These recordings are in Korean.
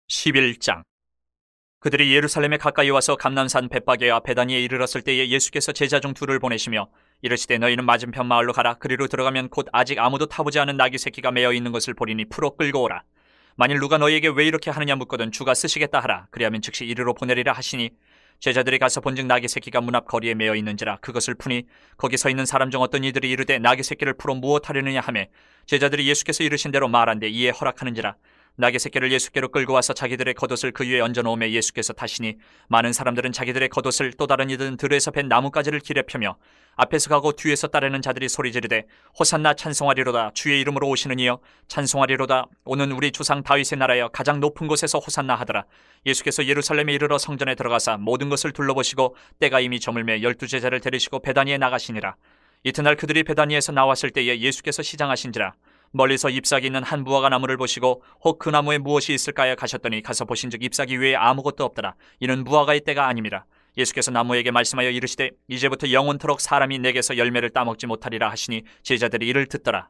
11장. 그들이 예루살렘에 가까이 와서 감람산 벳바게와 베다니에 이르렀을 때에 예수께서 제자 중 둘을 보내시며 이르시되 너희는 맞은편 마을로 가라. 그리로 들어가면 곧 아직 아무도 타보지 않은 나귀 새끼가 매어 있는 것을 보리니 풀어 끌고 오라. 만일 누가 너희에게 왜 이렇게 하느냐 묻거든 주가 쓰시겠다 하라. 그리하면 즉시 이리로 보내리라 하시니 제자들이 가서 본즉 나귀 새끼가 문 앞 거리에 매어 있는지라. 그것을 푸니 거기 서 있는 사람 중 어떤 이들이 이르되 나귀 새끼를 풀어 무엇하려느냐 하매 제자들이 예수께서 이르신 대로 말한데 이에 허락하는지라. 나귀 새끼를 예수께로 끌고 와서 자기들의 겉옷을 그 위에 얹어놓으며 예수께서 타시니 많은 사람들은 자기들의 겉옷을 또 다른 이들은 들에서 벤 나뭇가지를 길에 펴며 앞에서 가고 뒤에서 따르는 자들이 소리 지르되 호산나 찬송하리로다. 주의 이름으로 오시는 이여 찬송하리로다. 오는 우리 조상 다윗의 나라여 가장 높은 곳에서 호산나 하더라. 예수께서 예루살렘에 이르러 성전에 들어가사 모든 것을 둘러보시고 때가 이미 저물매 12제자를 데리시고 베다니에 나가시니라. 이튿날 그들이 베다니에서 나왔을 때에 예수께서 시장하신지라. 멀리서 잎사귀 있는 한 무화과 나무를 보시고 혹 그 나무에 무엇이 있을까요 가셨더니 가서 보신즉 잎사귀 외에 아무것도 없더라. 이는 무화과의 때가 아님이라. 예수께서 나무에게 말씀하여 이르시되 이제부터 영원토록 사람이 내게서 열매를 따먹지 못하리라 하시니 제자들이 이를 듣더라.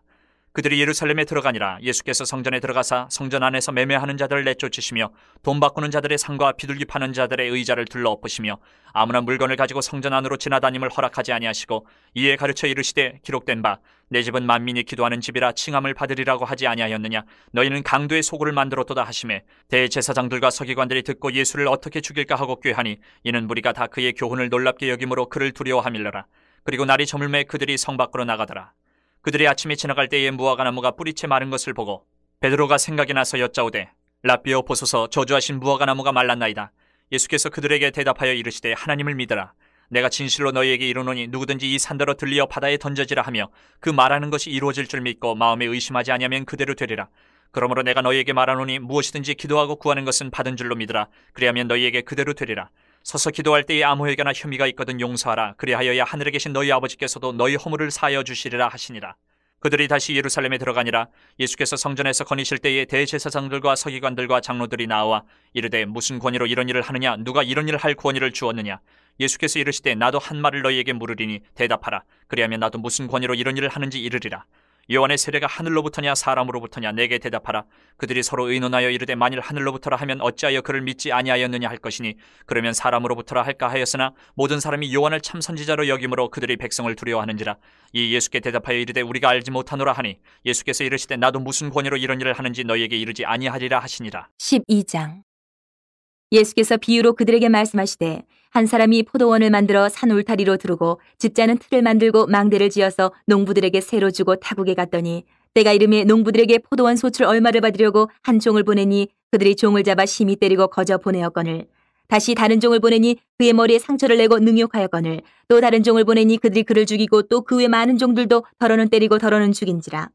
그들이 예루살렘에 들어가니라. 예수께서 성전에 들어가사 성전 안에서 매매하는 자들을 내쫓으시며 돈 바꾸는 자들의 상과 비둘기 파는 자들의 의자를 둘러 엎으시며 아무나 물건을 가지고 성전 안으로 지나다님을 허락하지 아니하시고 이에 가르쳐 이르시되 기록된 바 내 집은 만민이 기도하는 집이라 칭함을 받으리라고 하지 아니하였느냐. 너희는 강도의 소굴을 만들었도다 하시매 대제사장들과 서기관들이 듣고 예수를 어떻게 죽일까 하고 꾀하니 이는 무리가 다 그의 교훈을 놀랍게 여김으로 그를 두려워함일러라. 그리고 날이 저물매 그들이 성 밖으로 나가더라. 그들이 아침에 지나갈 때에 무화과 나무가 뿌리채 마른 것을 보고 베드로가 생각이 나서 여짜오되 랍비여 보소서 저주하신 무화과 나무가 말랐나이다. 예수께서 그들에게 대답하여 이르시되 하나님을 믿으라. 내가 진실로 너희에게 이르노니 누구든지 이 산더러 들리어 바다에 던져지라 하며 그 말하는 것이 이루어질 줄 믿고 마음에 의심하지 아니하면 그대로 되리라. 그러므로 내가 너희에게 말하노니 무엇이든지 기도하고 구하는 것은 받은 줄로 믿으라. 그리하면 너희에게 그대로 되리라. 서서 기도할 때에 아무에게나 혐의가 있거든 용서하라. 그리하여야 하늘에 계신 너희 아버지께서도 너희 허물을 사하여 주시리라 하시니라. 그들이 다시 예루살렘에 들어가니라. 예수께서 성전에서 거니실 때에 대제사장들과 서기관들과 장로들이 나와 이르되 무슨 권위로 이런 일을 하느냐. 누가 이런 일을 할 권위를 주었느냐. 예수께서 이르시되 나도 한 말을 너희에게 물으리니 대답하라. 그리하면 나도 무슨 권위로 이런 일을 하는지 이르리라. 요한의 세례가 하늘로부터냐 사람으로부터냐 내게 대답하라. 그들이 서로 의논하여 이르되 만일 하늘로부터라 하면 어찌하여 그를 믿지 아니하였느냐 할 것이니 그러면 사람으로부터라 할까 하였으나 모든 사람이 요한을 참 선지자로 여김으로 그들이 백성을 두려워하는지라. 이 예수께 대답하여 이르되 우리가 알지 못하노라 하니 예수께서 이르시되 나도 무슨 권위로 이런 일을 하는지 너희에게 이르지 아니하리라 하시니라. 12장. 예수께서 비유로 그들에게 말씀하시되 한 사람이 포도원을 만들어 산 울타리로 두르고 집자는 틀을 만들고 망대를 지어서 농부들에게 새로 주고 타국에 갔더니 때가 이름에 농부들에게 포도원 소출 얼마를 받으려고 한 종을 보내니 그들이 종을 잡아 심히 때리고 거저 보내었거늘 다시 다른 종을 보내니 그의 머리에 상처를 내고 능욕하였거늘 또 다른 종을 보내니 그들이 그를 죽이고 또 그 외 많은 종들도 더러는 때리고 더러는 죽인지라.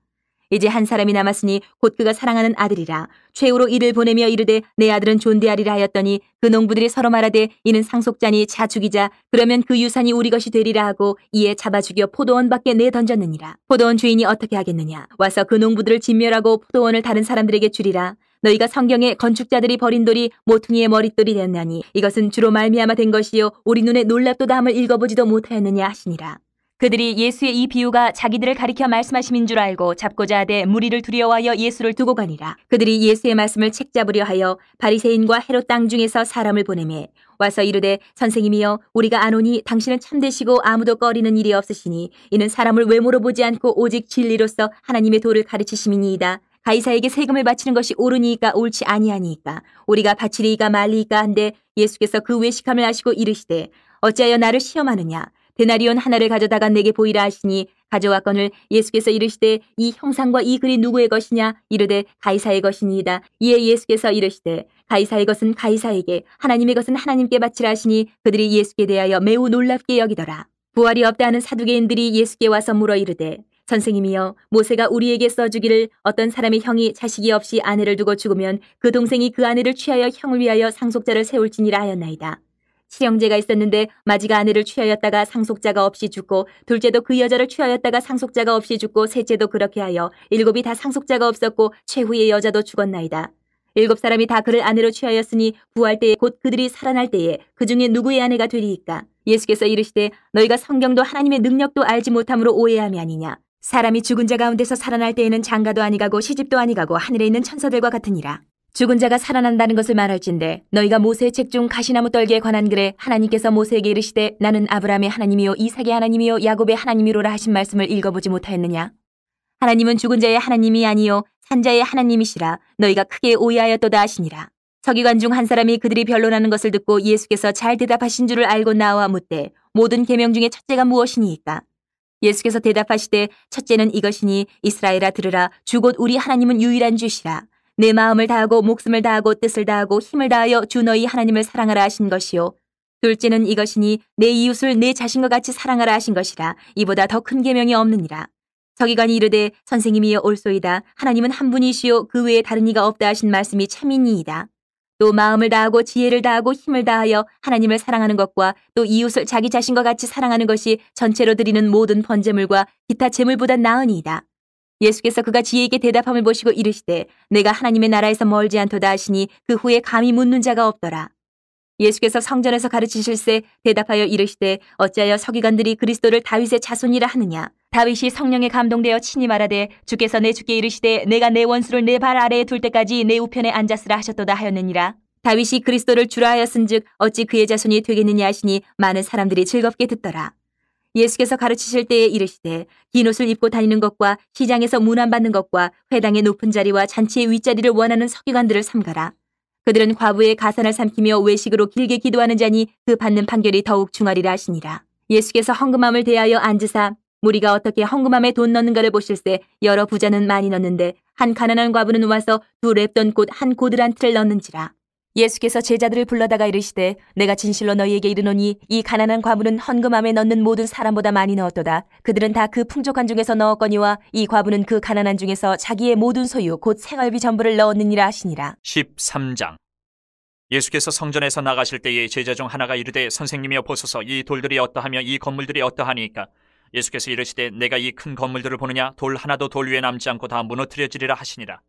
이제 한 사람이 남았으니 곧 그가 사랑하는 아들이라. 최후로 이를 보내며 이르되 내 아들은 존대하리라 하였더니 그 농부들이 서로 말하되 이는 상속자니 자 죽이자. 그러면 그 유산이 우리 것이 되리라 하고 이에 잡아 죽여 포도원 밖에 내던졌느니라. 포도원 주인이 어떻게 하겠느냐. 와서 그 농부들을 진멸하고 포도원을 다른 사람들에게 주리라. 너희가 성경에 건축자들이 버린 돌이 모퉁이의 머릿돌이 되었나니 이것은 주로 말미암아 된 것이요 우리 눈에 놀랍도다 함을 읽어보지도 못하였느냐 하시니라. 그들이 예수의 이 비유가 자기들을 가리켜 말씀하심인 줄 알고 잡고자 하되 무리를 두려워하여 예수를 두고 가니라. 그들이 예수의 말씀을 책잡으려 하여 바리새인과 헤롯 땅 중에서 사람을 보내매 와서 이르되 선생님이여 우리가 아노니 당신은 참되시고 아무도 꺼리는 일이 없으시니 이는 사람을 외모로 보지 않고 오직 진리로서 하나님의 도를 가르치심이니이다. 가이사에게 세금을 바치는 것이 옳으니이까 옳지 아니하니이까 우리가 바치리이까 말리이까 한데 예수께서 그 외식함을 아시고 이르시되 어찌하여 나를 시험하느냐. 데나리온 하나를 가져다가 내게 보이라 하시니 가져왔거늘 예수께서 이르시되 이 형상과 이 글이 누구의 것이냐. 이르되 가이사의 것이니이다. 이에 예수께서 이르시되 가이사의 것은 가이사에게 하나님의 것은 하나님께 바치라 하시니 그들이 예수께 대하여 매우 놀랍게 여기더라. 부활이 없다 하는 사두개인들이 예수께 와서 물어 이르되 선생님이여 모세가 우리에게 써주기를 어떤 사람의 형이 자식이 없이 아내를 두고 죽으면 그 동생이 그 아내를 취하여 형을 위하여 상속자를 세울지니라 하였나이다. 칠형제가 있었는데 마지가 아내를 취하였다가 상속자가 없이 죽고 둘째도 그 여자를 취하였다가 상속자가 없이 죽고 셋째도 그렇게 하여 일곱이 다 상속자가 없었고 최후의 여자도 죽었나이다. 일곱 사람이 다 그를 아내로 취하였으니 부활 때에 곧 그들이 살아날 때에 그 중에 누구의 아내가 되리이까. 예수께서 이르시되 너희가 성경도 하나님의 능력도 알지 못함으로 오해함이 아니냐. 사람이 죽은 자 가운데서 살아날 때에는 장가도 아니가고 시집도 아니가고 하늘에 있는 천사들과 같으니라. 죽은 자가 살아난다는 것을 말할진대 너희가 모세의 책 중 가시나무 떨기에 관한 글에 하나님께서 모세에게 이르시되 나는 아브라함의 하나님이요 이삭의 하나님이요 야곱의 하나님이로라 하신 말씀을 읽어보지 못하였느냐. 하나님은 죽은 자의 하나님이 아니요 산자의 하나님이시라 너희가 크게 오해하였도다 하시니라. 서기관 중 한 사람이 그들이 변론하는 것을 듣고 예수께서 잘 대답하신 줄을 알고 나와 묻되 모든 계명 중에 첫째가 무엇이니이까. 예수께서 대답하시되 첫째는 이것이니 이스라엘아 들으라 주 곧 우리 하나님은 유일한 주시라. 내 마음을 다하고 목숨을 다하고 뜻을 다하고 힘을 다하여 주 너희 하나님을 사랑하라 하신 것이요. 둘째는 이것이니 내 이웃을 내 자신과 같이 사랑하라 하신 것이라. 이보다 더 큰 계명이 없느니라. 서기관이 이르되 선생님이여 옳소이다. 하나님은 한 분이시요 그 외에 다른 이가 없다 하신 말씀이 참이니이다. 또 마음을 다하고 지혜를 다하고 힘을 다하여 하나님을 사랑하는 것과 또 이웃을 자기 자신과 같이 사랑하는 것이 전체로 드리는 모든 번제물과 기타 제물보다 나으니이다. 예수께서 그가 지혜있게 대답함을 보시고 이르시되 내가 하나님의 나라에서 멀지 않도다 하시니 그 후에 감히 묻는 자가 없더라. 예수께서 성전에서 가르치실세 대답하여 이르시되 어찌하여 서기관들이 그리스도를 다윗의 자손이라 하느냐. 다윗이 성령에 감동되어 친히 말하되 주께서 내 주께 이르시되 내가 내 원수를 내 발 아래에 둘 때까지 내 우편에 앉았으라 하셨도다 하였느니라. 다윗이 그리스도를 주라 하였은즉 어찌 그의 자손이 되겠느냐 하시니 많은 사람들이 즐겁게 듣더라. 예수께서 가르치실 때에 이르시되 긴 옷을 입고 다니는 것과 시장에서 문안받는 것과 회당의 높은 자리와 잔치의 윗자리를 원하는 서기관들을 삼가라. 그들은 과부의 가산을 삼키며 외식으로 길게 기도하는 자니 그 받는 판결이 더욱 중하리라 하시니라. 예수께서 헌금함을 대하여 앉으사 무리가 어떻게 헌금함에 돈 넣는가를 보실세 여러 부자는 많이 넣는데 한 가난한 과부는 와서 두 렙돈 곧 한 고들 한 틀을 넣는지라. 예수께서 제자들을 불러다가 이르시되 내가 진실로 너희에게 이르노니 이 가난한 과부는 헌금함에 넣는 모든 사람보다 많이 넣었도다. 그들은 다 그 풍족한 중에서 넣었거니와 이 과부는 그 가난한 중에서 자기의 모든 소유 곧 생활비 전부를 넣었느니라 하시니라. 13장. 예수께서 성전에서 나가실 때에 제자 중 하나가 이르되 선생님이여 보소서 이 돌들이 어떠하며 이 건물들이 어떠하니까. 예수께서 이르시되 내가 이 큰 건물들을 보느냐 돌 하나도 돌 위에 남지 않고 다 무너뜨려지리라 하시니라.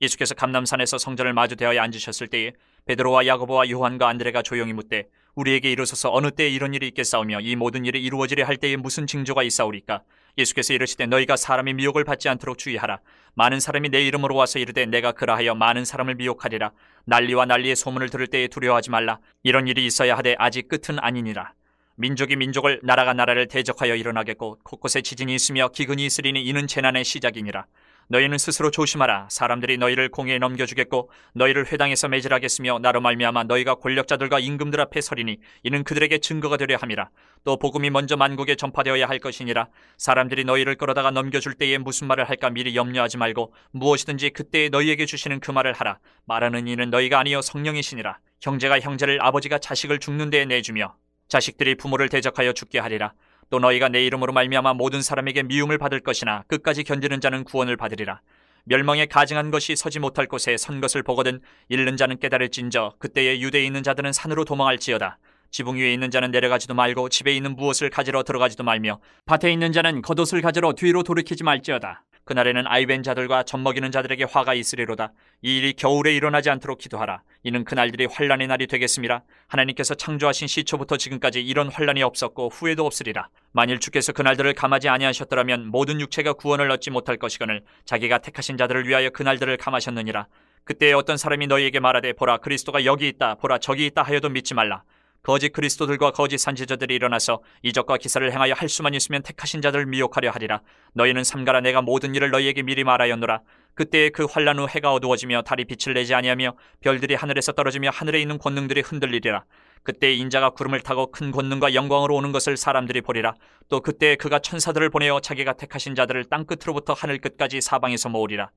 예수께서 감람산에서 성전을 마주 대하여 앉으셨을 때에 베드로와 야고보와 요한과 안드레가 조용히 묻되 우리에게 이르소서 어느 때에 이런 일이 있겠사오며 이 모든 일이 이루어지려 할 때에 무슨 징조가 있사오리까. 예수께서 이르시되 너희가 사람의 미혹을 받지 않도록 주의하라. 많은 사람이 내 이름으로 와서 이르되 내가 그라하여 많은 사람을 미혹하리라. 난리와 난리의 소문을 들을 때에 두려워하지 말라. 이런 일이 있어야 하되 아직 끝은 아니니라. 민족이 민족을 나라가 나라를 대적하여 일어나겠고 곳곳에 지진이 있으며 기근이 있으리니 이는 재난의 시작이니라. 너희는 스스로 조심하라. 사람들이 너희를 공회에 넘겨주겠고 너희를 회당에서 매질하겠으며 나로 말미암아 너희가 권력자들과 임금들 앞에 서리니 이는 그들에게 증거가 되려 함이라. 또 복음이 먼저 만국에 전파되어야 할 것이니라. 사람들이 너희를 끌어다가 넘겨줄 때에 무슨 말을 할까 미리 염려하지 말고 무엇이든지 그때에 너희에게 주시는 그 말을 하라. 말하는 이는 너희가 아니요 성령이시니라. 형제가 형제를 아버지가 자식을 죽는 데에 내주며 자식들이 부모를 대적하여 죽게 하리라. 또 너희가 내 이름으로 말미암아 모든 사람에게 미움을 받을 것이나 끝까지 견디는 자는 구원을 받으리라. 멸망에 가증한 것이 서지 못할 곳에 선 것을 보거든 잃는 자는 깨달을진저 그때에 유대에 있는 자들은 산으로 도망할지어다. 지붕 위에 있는 자는 내려가지도 말고 집에 있는 무엇을 가지러 들어가지도 말며 밭에 있는 자는 겉옷을 가지러 뒤로 돌이키지 말지어다. 그날에는 아이벤 자들과 젖먹이는 자들에게 화가 있으리로다. 이 일이 겨울에 일어나지 않도록 기도하라. 이는 그날들이 환난의 날이 되겠음이라. 하나님께서 창조하신 시초부터 지금까지 이런 환난이 없었고 후에도 없으리라. 만일 주께서 그날들을 감하지 아니하셨더라면 모든 육체가 구원을 얻지 못할 것이거늘 자기가 택하신 자들을 위하여 그날들을 감하셨느니라. 그때에 어떤 사람이 너희에게 말하되 보라 그리스도가 여기 있다 보라 저기 있다 하여도 믿지 말라. 거짓 그리스도들과 거짓 선지자들이 일어나서 이적과 기사를 행하여 할 수만 있으면 택하신 자들을 미혹하려 하리라. 너희는 삼가라. 내가 모든 일을 너희에게 미리 말하였노라. 그때에 그 환난 후 해가 어두워지며 달이 빛을 내지 아니하며 별들이 하늘에서 떨어지며 하늘에 있는 권능들이 흔들리리라. 그때 인자가 구름을 타고 큰 권능과 영광으로 오는 것을 사람들이 보리라. 또 그때에 그가 천사들을 보내어 자기가 택하신 자들을 땅 끝으로부터 하늘 끝까지 사방에서 모으리라.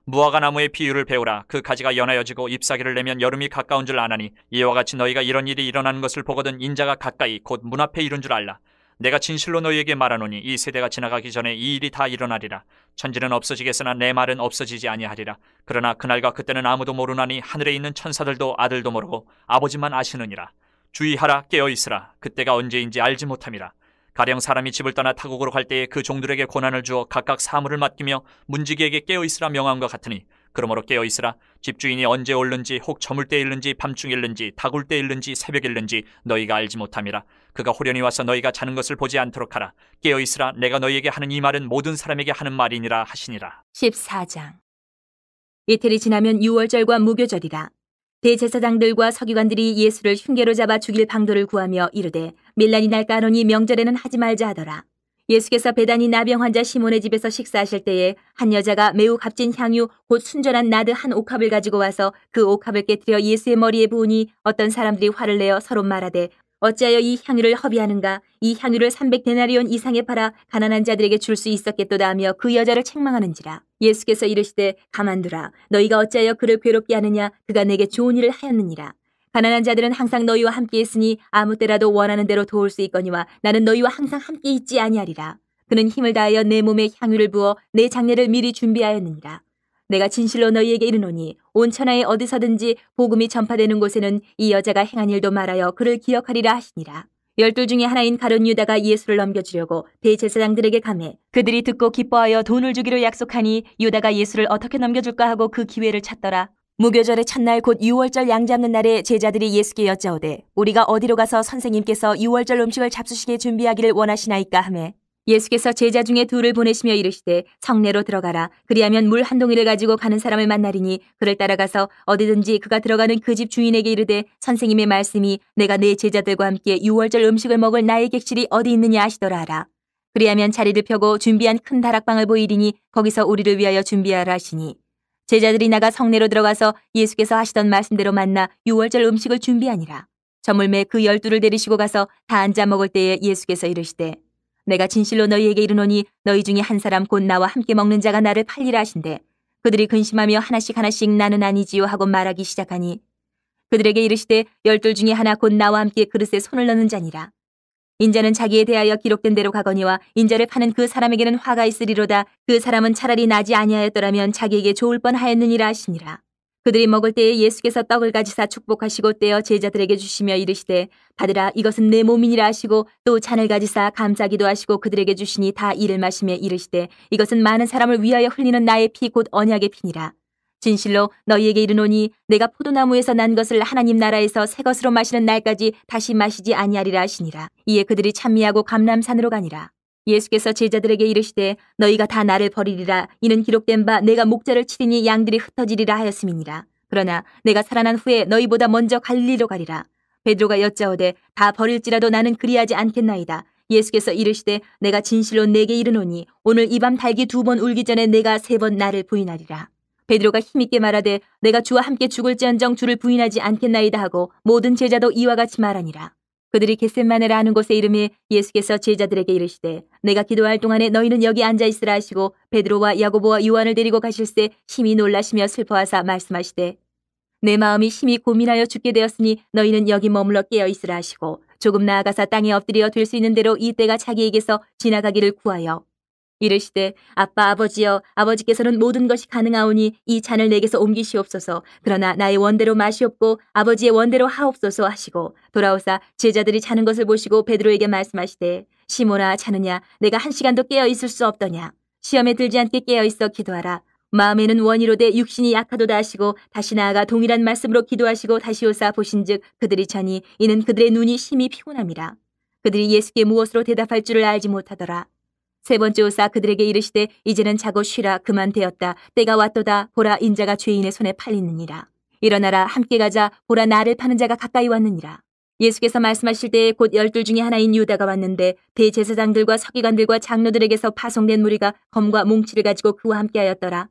무화과 나무의 비유를 배우라. 그 가지가 연하여지고 잎사귀를 내면 여름이 가까운 줄 아나니 이와 같이 너희가 이런 일이 일어나는 것을 보거든 인자가 가까이 곧 문 앞에 이른 줄 알라. 내가 진실로 너희에게 말하노니 이 세대가 지나가기 전에 이 일이 다 일어나리라. 천지는 없어지겠으나 내 말은 없어지지 아니하리라. 그러나 그날과 그때는 아무도 모르나니 하늘에 있는 천사들도 아들도 모르고 아버지만 아시느니라. 주의하라. 깨어있으라. 그때가 언제인지 알지 못함이라. 가령 사람이 집을 떠나 타국으로 갈 때에 그 종들에게 고난을 주어 각각 사물을 맡기며 문지기에게 깨어있으라 명함과 같으니 그러므로 깨어있으라. 집주인이 언제 올는지 혹 저물 때 일는지 밤중 일는지 다굴 때 일는지 새벽 일는지 너희가 알지 못함이라. 그가 호련히 와서 너희가 자는 것을 보지 않도록 하라. 깨어있으라. 내가 너희에게 하는 이 말은 모든 사람에게 하는 말이니라 하시니라. 14장. 이틀이 지나면 유월절과 무교절이라. 대제사장들과 서기관들이 예수를 흉계로 잡아 죽일 방도를 구하며 이르되 밀란이 날까 하노니 명절에는 하지 말자 하더라. 예수께서 베다니 나병 환자 시몬의 집에서 식사하실 때에 한 여자가 매우 값진 향유 곧 순전한 나드 한 옥합을 가지고 와서 그 옥합을 깨뜨려 예수의 머리에 부으니 어떤 사람들이 화를 내어 서로 말하되 어찌하여 이 향유를 허비하는가? 이 향유를 300데나리온 이상에 팔아 가난한 자들에게 줄 수 있었겠도다 하며 그 여자를 책망하는지라. 예수께서 이르시되 가만두라. 너희가 어찌하여 그를 괴롭게 하느냐? 그가 내게 좋은 일을 하였느니라. 가난한 자들은 항상 너희와 함께 있으니 아무 때라도 원하는 대로 도울 수 있거니와 나는 너희와 항상 함께 있지 아니하리라. 그는 힘을 다하여 내 몸에 향유를 부어 내 장례를 미리 준비하였느니라. 내가 진실로 너희에게 이르노니 온 천하에 어디서든지 복음이 전파되는 곳에는 이 여자가 행한 일도 말하여 그를 기억하리라 하시니라. 12 중에 하나인 가룟 유다가 예수를 넘겨주려고 대제사장들에게 가매 그들이 듣고 기뻐하여 돈을 주기로 약속하니 유다가 예수를 어떻게 넘겨줄까 하고 그 기회를 찾더라. 무교절의 첫날 곧 유월절 양 잡는 날에 제자들이 예수께 여짜오되 우리가 어디로 가서 선생님께서 유월절 음식을 잡수시게 준비하기를 원하시나이까 하매 예수께서 제자 중에 둘을 보내시며 이르시되 성내로 들어가라. 그리하면 물 한 동이를 가지고 가는 사람을 만나리니 그를 따라가서 어디든지 그가 들어가는 그 집 주인에게 이르되 선생님의 말씀이 내가 내 제자들과 함께 유월절 음식을 먹을 나의 객실이 어디 있느냐 하시더라 하라. 그리하면 자리를 펴고 준비한 큰 다락방을 보이리니 거기서 우리를 위하여 준비하라 하시니 제자들이 나가 성내로 들어가서 예수께서 하시던 말씀대로 만나 유월절 음식을 준비하니라. 저물매 그 12를 데리시고 가서 다 앉아 먹을 때에 예수께서 이르시되 내가 진실로 너희에게 이르노니 너희 중에 한 사람 곧 나와 함께 먹는 자가 나를 팔리라 하신대 그들이 근심하며 하나씩 나는 아니지요 하고 말하기 시작하니 그들에게 이르시되 12 중에 하나 곧 나와 함께 그릇에 손을 넣는 자니라. 인자는 자기에 대하여 기록된 대로 가거니와 인자를 파는 그 사람에게는 화가 있으리로다. 그 사람은 차라리 나지 아니하였더라면 자기에게 좋을 뻔하였느니라 하시니라. 그들이 먹을 때에 예수께서 떡을 가지사 축복하시고 떼어 제자들에게 주시며 이르시되 받으라 이것은 내 몸이니라 하시고 또 잔을 가지사 감사기도 하시고 그들에게 주시니 다 이를 마시며 이르시되 이것은 많은 사람을 위하여 흘리는 나의 피 곧 언약의 피니라. 진실로 너희에게 이르노니 내가 포도나무에서 난 것을 하나님 나라에서 새 것으로 마시는 날까지 다시 마시지 아니하리라 하시니라. 이에 그들이 찬미하고 감람산으로 가니라. 예수께서 제자들에게 이르시되 너희가 다 나를 버리리라. 이는 기록된 바 내가 목자를 치리니 양들이 흩어지리라 하였음이니라. 그러나 내가 살아난 후에 너희보다 먼저 갈릴리로 가리라. 베드로가 여짜오되 다 버릴지라도 나는 그리하지 않겠나이다. 예수께서 이르시되 내가 진실로 내게 이르노니 오늘 이 밤 닭이 2번 울기 전에 내가 3번 나를 부인하리라. 베드로가 힘있게 말하되 내가 주와 함께 죽을지언정 주를 부인하지 않겠나이다 하고 모든 제자도 이와 같이 말하니라. 그들이 겟셋마네라 하는 곳에 이르매 예수께서 제자들에게 이르시되 내가 기도할 동안에 너희는 여기 앉아 있으라 하시고 베드로와 야고보와 요한을 데리고 가실새 심히 놀라시며 슬퍼하사 말씀하시되 내 마음이 심히 고민하여 죽게 되었으니 너희는 여기 머물러 깨어 있으라 하시고 조금 나아가사 땅에 엎드려 될 수 있는 대로 이 때가 자기에게서 지나가기를 구하여 이르시되 아빠 아버지여 아버지께서는 모든 것이 가능하오니 이 잔을 내게서 옮기시옵소서. 그러나 나의 원대로 마시옵고 아버지의 원대로 하옵소서 하시고 돌아오사 제자들이 자는 것을 보시고 베드로에게 말씀하시되 시몬아 자느냐 내가 1시간도 깨어 있을 수 없더냐. 시험에 들지 않게 깨어 있어 기도하라. 마음에는 원이로되 육신이 약하도다 하시고 다시 나아가 동일한 말씀으로 기도하시고 다시 오사 보신즉 그들이 자니 이는 그들의 눈이 심히 피곤함이라. 그들이 예수께 무엇으로 대답할 줄을 알지 못하더라. 3번째 오사 그들에게 이르시되 이제는 자고 쉬라. 그만 되었다. 때가 왔도다. 보라 인자가 죄인의 손에 팔리느니라. 일어나라 함께 가자. 보라 나를 파는 자가 가까이 왔느니라. 예수께서 말씀하실 때에 곧 12 중에 하나인 유다가 왔는데 대제사장들과 서기관들과 장로들에게서 파송된 무리가 검과 몽치를 가지고 그와 함께하였더라.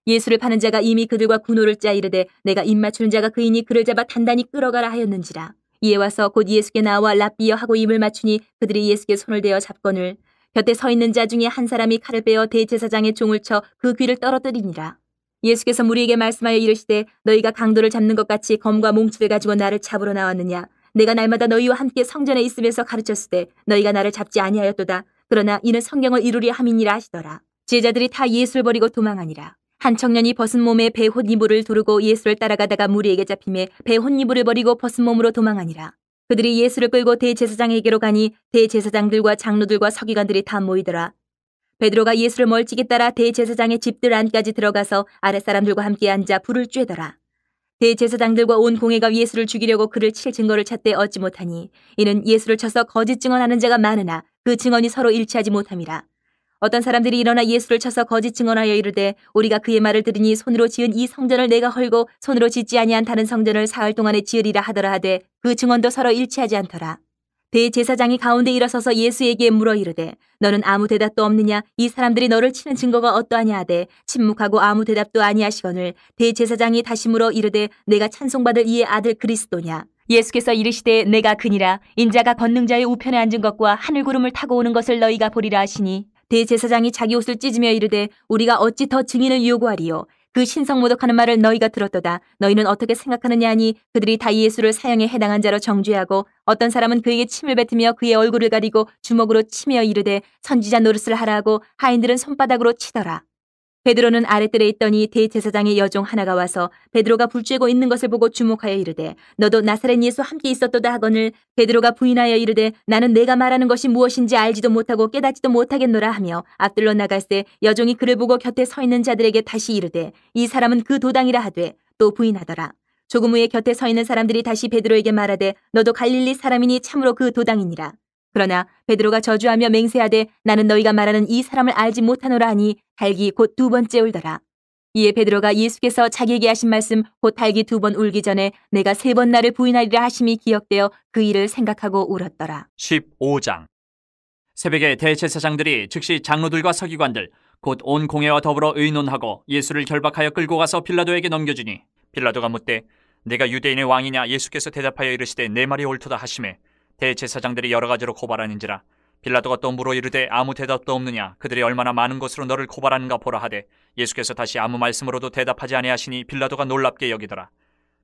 예수를 파는 자가 이미 그들과 군호를 짜 이르되 내가 입 맞추는 자가 그이니 그를 잡아 단단히 끌어가라 하였는지라. 이에 와서 곧 예수께 나와 랍비여 하고 입을 맞추니 그들이 예수께 손을 대어 잡거늘 곁에 서 있는 자 중에 한 사람이 칼을 빼어 대제사장의 종을 쳐 그 귀를 떨어뜨리니라. 예수께서 무리에게 말씀하여 이르시되 너희가 강도를 잡는 것 같이 검과 몽치를 가지고 나를 잡으러 나왔느냐. 내가 날마다 너희와 함께 성전에 있으면서 가르쳤을 때 너희가 나를 잡지 아니하였도다. 그러나 이는 성경을 이루리 함이니라 하시더라. 제자들이 다 예수를 버리고 도망하니라. 한 청년이 벗은 몸에 배 홑이불을 두르고 예수를 따라가다가 무리에게 잡히매 배 홑이불을 버리고 벗은 몸으로 도망하니라. 그들이 예수를 끌고 대제사장에게로 가니 대제사장들과 장로들과 서기관들이 다 모이더라. 베드로가 예수를 멀찍이 따라 대제사장의 집들 안까지 들어가서 아랫사람들과 함께 앉아 불을 쬐더라. 대제사장들과 온 공회가 예수를 죽이려고 그를 칠 증거를 찾되 얻지 못하니 이는 예수를 쳐서 거짓 증언하는 자가 많으나 그 증언이 서로 일치하지 못함이라. 어떤 사람들이 일어나 예수를 쳐서 거짓 증언하여 이르되 우리가 그의 말을 들으니 손으로 지은 이 성전을 내가 헐고 손으로 짓지 아니한 다른 성전을 사흘 동안에 지으리라 하더라 하되 그 증언도 서로 일치하지 않더라. 대제사장이 가운데 일어서서 예수에게 물어 이르되 너는 아무 대답도 없느냐? 이 사람들이 너를 치는 증거가 어떠하냐 하되 침묵하고 아무 대답도 아니하시거늘 대제사장이 다시 물어 이르되 내가 찬송받을 이의 아들 그리스도냐? 예수께서 이르시되 내가 그니라. 인자가 권능자의 우편에 앉은 것과 하늘 구름을 타고 오는 것을 너희가 보리라 하시니 대제사장이 자기 옷을 찢으며 이르되 우리가 어찌 더 증인을 요구하리요? 그 신성모독하는 말을 너희가 들었도다. 너희는 어떻게 생각하느냐 하니 그들이 다 예수를 사형에 해당한 자로 정죄하고 어떤 사람은 그에게 침을 뱉으며 그의 얼굴을 가리고 주먹으로 치며 이르되 선지자 노릇을 하라 하고 하인들은 손바닥으로 치더라. 베드로는 아랫뜰에 있더니 대제사장의 여종 하나가 와서 베드로가 불 쬐고 있는 것을 보고 주목하여 이르되 너도 나사렛 예수 함께 있었도다 하거늘 베드로가 부인하여 이르되 나는 내가 말하는 것이 무엇인지 알지도 못하고 깨닫지도 못하겠노라 하며 앞들로 나갈새 여종이 그를 보고 곁에 서 있는 자들에게 다시 이르되 이 사람은 그 도당이라 하되 또 부인하더라. 조금 후에 곁에 서 있는 사람들이 다시 베드로에게 말하되 너도 갈릴리 사람이니 참으로 그 도당이니라. 그러나 베드로가 저주하며 맹세하되 나는 너희가 말하는 이 사람을 알지 못하노라 하니 달기 곧 두 번째 울더라. 이에 베드로가 예수께서 자기에게 하신 말씀 곧 달기 두 번 울기 전에 내가 세 번 나를 부인하리라 하심이 기억되어 그 일을 생각하고 울었더라. 15장. 새벽에 대제사장들이 즉시 장로들과 서기관들 곧 온 공회와 더불어 의논하고 예수를 결박하여 끌고 가서 빌라도에게 넘겨주니 빌라도가 묻되 내가 유대인의 왕이냐? 예수께서 대답하여 이르시되 내 말이 옳도다 하시매 대제사장들이 여러 가지로 고발하는지라. 빌라도가 또 물어 이르되 아무 대답도 없느냐? 그들이 얼마나 많은 것으로 너를 고발하는가 보라 하되 예수께서 다시 아무 말씀으로도 대답하지 아니하시니 빌라도가 놀랍게 여기더라.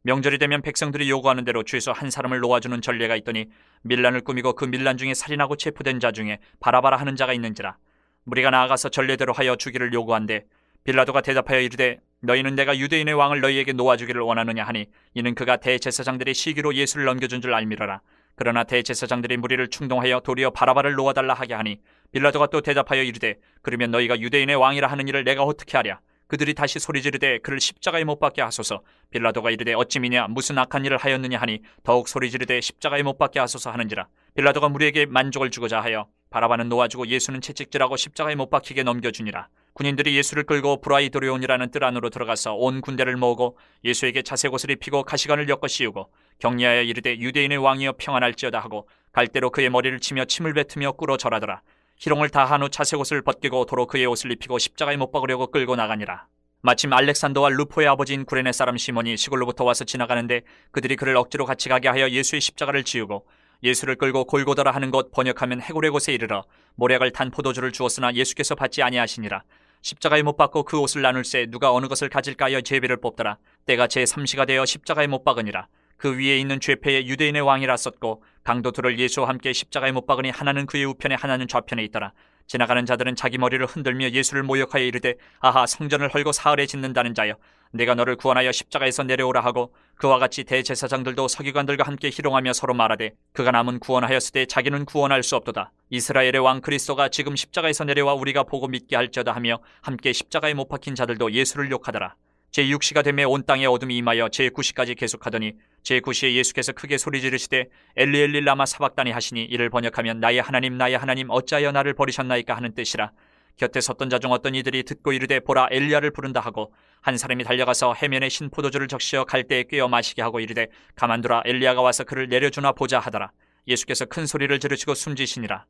명절이 되면 백성들이 요구하는 대로 주에서 한 사람을 놓아주는 전례가 있더니 밀란을 꾸미고 그 밀란 중에 살인하고 체포된 자 중에 바라바라 하는 자가 있는지라. 무리가 나아가서 전례대로 하여 주기를 요구한대 빌라도가 대답하여 이르되 너희는 내가 유대인의 왕을 너희에게 놓아주기를 원하느냐 하니 이는 그가 대제사장들의 시기로 예수를 넘겨준 줄 알미러라. 그러나 대제사장들이 무리를 충동하여 도리어 바라바를 놓아달라 하게 하니 빌라도가 또 대답하여 이르되 그러면 너희가 유대인의 왕이라 하는 일을 내가 어떻게 하랴? 그들이 다시 소리 지르되 그를 십자가에 못 박게 하소서. 빌라도가 이르되 어찌미냐? 무슨 악한 일을 하였느냐 하니 더욱 소리 지르되 십자가에 못 박게 하소서 하는지라. 빌라도가 무리에게 만족을 주고자 하여 바라바는 놓아주고 예수는 채찍질하고 십자가에 못 박히게 넘겨주니라. 군인들이 예수를 끌고 브라이도리온이라는 뜰 안으로 들어가서 온 군대를 모으고 예수에게 자색 옷을 입히고 가시관을 엮어 씌우고 격려하여 이르되 유대인의 왕이여 평안할지어다 하고 갈대로 그의 머리를 치며 침을 뱉으며 꿇어 절하더라. 희롱을 다한 후 자색 옷을 벗기고 도로 그의 옷을 입히고 십자가에 못 박으려고 끌고 나가니라. 마침 알렉산더와 루포의 아버지인 구레네 사람 시몬이 시골로부터 와서 지나가는데 그들이 그를 억지로 같이 가게 하여 예수의 십자가를 지우고 예수를 끌고 골고다라 하는 곳 번역하면 해골의 곳에 이르러 모략을 탄 포도주를 주었으나 예수께서 받지 아니하시니라. 십자가에 못 박고 그 옷을 나눌새 누가 어느 것을 가질까 하여 제비를 뽑더라. 때가 제3시가 되어 십자가에 못 박으니라. 그 위에 있는 죄패에 유대인의 왕이라 썼고 강도 둘을 예수와 함께 십자가에 못 박으니 하나는 그의 우편에 하나는 좌편에 있더라. 지나가는 자들은 자기 머리를 흔들며 예수를 모욕하여 이르되 아하 성전을 헐고 사흘에 짓는다는 자여 내가 너를 구원하여 십자가에서 내려오라 하고 그와 같이 대제사장들도 서기관들과 함께 희롱하며 서로 말하되 그가 남은 구원하였으되 자기는 구원할 수 없도다. 이스라엘의 왕 그리스도가 지금 십자가에서 내려와 우리가 보고 믿게 할지어다 하며 함께 십자가에 못 박힌 자들도 예수를 욕하더라. 제6시가 되매 온 땅에 어둠이 임하여 제9시까지 계속하더니 제9시에 예수께서 크게 소리 지르시되 엘리 엘리 라마 사박다니 하시니 이를 번역하면 나의 하나님 어찌하여 나를 버리셨나이까 하는 뜻이라. 곁에 섰던 자 중 어떤 이들이 듣고 이르되 보라 엘리야를 부른다 하고 한 사람이 달려가서 해면에 신 포도주를 적시어 갈대에 꿰어 마시게 하고 이르되 가만두라 엘리야가 와서 그를 내려주나 보자 하더라. 예수께서 큰 소리를 지르시고 숨지시니라.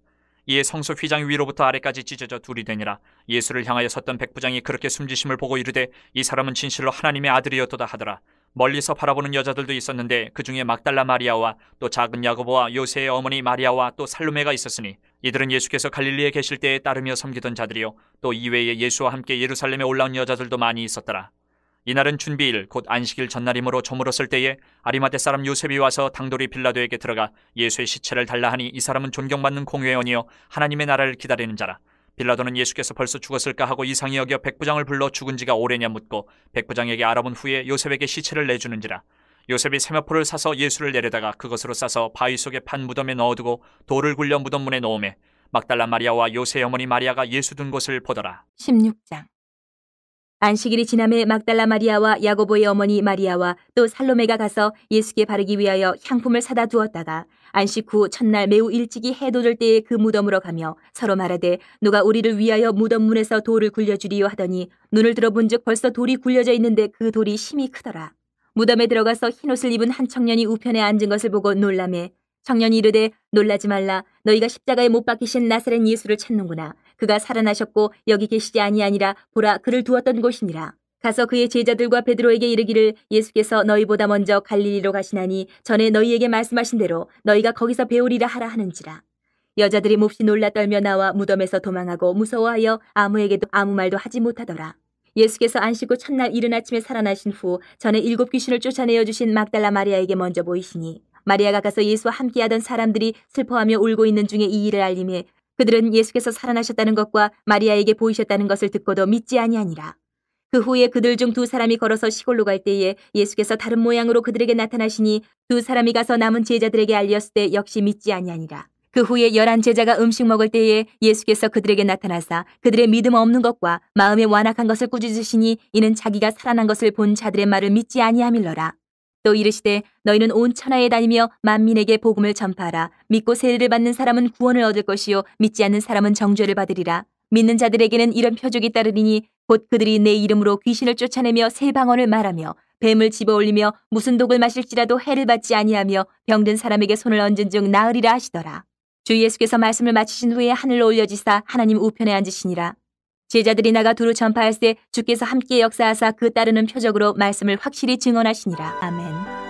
이에 성소 휘장 위로부터 아래까지 찢어져 둘이 되니라. 예수를 향하여 섰던 백부장이 그렇게 숨지심을 보고 이르되 이 사람은 진실로 하나님의 아들이었도다 하더라. 멀리서 바라보는 여자들도 있었는데 그 중에 막달라 마리아와 또 작은 야고보와 요새의 어머니 마리아와 또 살로메가 있었으니 이들은 예수께서 갈릴리에 계실 때에 따르며 섬기던 자들이요 또 이외에 예수와 함께 예루살렘에 올라온 여자들도 많이 있었더라. 이날은 준비일 곧 안식일 전날이므로 저물었을 때에 아리마대 사람 요셉이 와서 당돌이 빌라도에게 들어가 예수의 시체를 달라 하니 이 사람은 존경받는 공회원이요 하나님의 나라를 기다리는 자라. 빌라도는 예수께서 벌써 죽었을까 하고 이상히 여겨 백부장을 불러 죽은 지가 오래냐 묻고 백부장에게 알아본 후에 요셉에게 시체를 내주는지라. 요셉이 세마포를 사서 예수를 내려다가 그것으로 싸서 바위 속에 판 무덤에 넣어두고 돌을 굴려 무덤문에 놓으매 막달라 마리아와 요새의 어머니 마리아가 예수 둔 곳을 보더라. 16장. 안식일이 지남에 막달라 마리아와 야고보의 어머니 마리아와 또 살로메가 가서 예수께 바르기 위하여 향품을 사다 두었다가 안식 후 첫날 매우 일찍이 해 돋을 때에 그 무덤으로 가며 서로 말하되 누가 우리를 위하여 무덤 문에서 돌을 굴려주리요 하더니 눈을 들어본즉 벌써 돌이 굴려져 있는데 그 돌이 심히 크더라. 무덤에 들어가서 흰옷을 입은 한 청년이 우편에 앉은 것을 보고 놀라매 청년이 이르되 놀라지 말라. 너희가 십자가에 못 박히신 나사렛 예수를 찾는구나. 그가 살아나셨고 여기 계시지 아니하니라. 보라 그를 두었던 곳이니라. 가서 그의 제자들과 베드로에게 이르기를 예수께서 너희보다 먼저 갈릴리로 가시나니 전에 너희에게 말씀하신 대로 너희가 거기서 배우리라 하라 하는지라. 여자들이 몹시 놀라 떨며 나와 무덤에서 도망하고 무서워하여 아무에게도 아무 말도 하지 못하더라. 예수께서 안식 후 첫날 이른 아침에 살아나신 후 전에 7 귀신을 쫓아내어 주신 막달라 마리아에게 먼저 보이시니 마리아가 가서 예수와 함께하던 사람들이 슬퍼하며 울고 있는 중에 이 일을 알림해 그들은 예수께서 살아나셨다는 것과 마리아에게 보이셨다는 것을 듣고도 믿지 아니하니라. 그 후에 그들 중 2 사람이 걸어서 시골로 갈 때에 예수께서 다른 모양으로 그들에게 나타나시니 2 사람이 가서 남은 제자들에게 알렸을 때 역시 믿지 아니하니라. 그 후에 11 제자가 음식 먹을 때에 예수께서 그들에게 나타나사 그들의 믿음 없는 것과 마음에 완악한 것을 꾸짖으시니 이는 자기가 살아난 것을 본 자들의 말을 믿지 아니함일러라. 또 이르시되 너희는 온 천하에 다니며 만민에게 복음을 전파하라. 믿고 세례를 받는 사람은 구원을 얻을 것이요 믿지 않는 사람은 정죄를 받으리라. 믿는 자들에게는 이런 표적이 따르리니 곧 그들이 내 이름으로 귀신을 쫓아내며 새 방언을 말하며 뱀을 집어올리며 무슨 독을 마실지라도 해를 받지 아니하며 병든 사람에게 손을 얹은 즉 나으리라 하시더라. 주 예수께서 말씀을 마치신 후에 하늘로 올려지사 하나님 우편에 앉으시니라. 제자들이 나가 두루 전파할세 주께서 함께 역사하사 그 따르는 표적으로 말씀을 확실히 증언하시니라. 아멘.